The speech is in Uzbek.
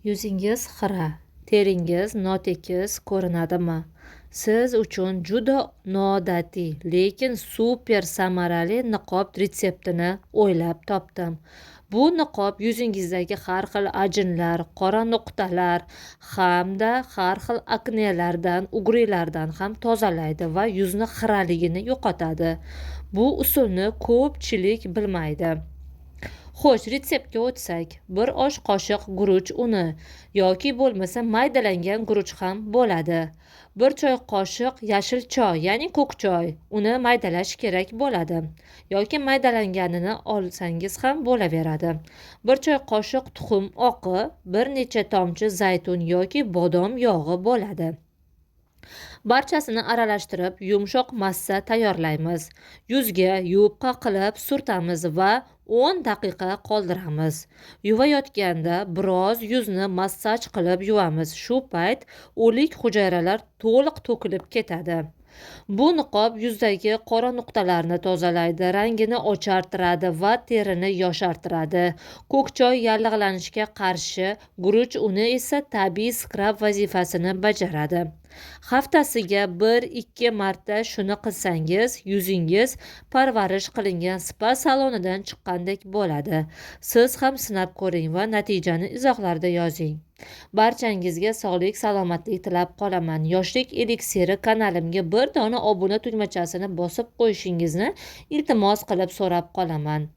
Yuzingiz xira, teringiz notekis ko'rinadimi? Siz uchun juda noodatiy, lekin super samarali niqob retseptini o'ylab topdim. Bu niqob yuzingizdagi har xil ajinlar, qora nuqtalar hamda har xil aknelardan, ugrilardan ham tozalaydi va yuzni xiraligini yo'qotadi. Bu usulni ko'pchilik bilmaydi. Xo'sh, retseptga o'tsak, bir osh qoshiq guruch uni yoki bo'lmasa maydalangan guruch ham bo'ladi. Bir choy qoshiq yashil choy, ya'ni ko'k choy, uni maydalash kerak bo'ladi. Yoki maydalanganini olsangiz ham bo'laveradi. Bir choy qoshiq tuxum oqi, bir necha tomchi zaytun yoki bodom yog'i bo'ladi. Barchasini aralashtirib, yumshoq massa tayyorlaymiz. Yuzga yupqa qilib surtamiz va 10 daqiqa qoldiramiz. Yuvayotganda biroz yuzni massaj qilib yuvamiz. Shu payt o'lik hujayralar to'liq to'kilib ketadi. Bu niqob yuzdagi qora nuqtalarni tozalaydi, rangini ochartiradi va terini yoshartiradi. Ko'k choy yallig'lanishga qarshi, guruch uni esa tabiiy skrab vazifasini bajaradi. Haftasiga 1-2 marta shuni qilsangiz, yuzingiz parvarish qilingan spa salonidan chiqqandek bo'ladi. Siz ham sinab ko'ring va natijani izohlarda yozing. Barchangizga sog'lik, salomatlik tilab qolaman. Yoshlik eliksiri kanalimga bir dona obuna tugmachasini bosib qo'yishingizni iltimos qilib so'rab qolaman.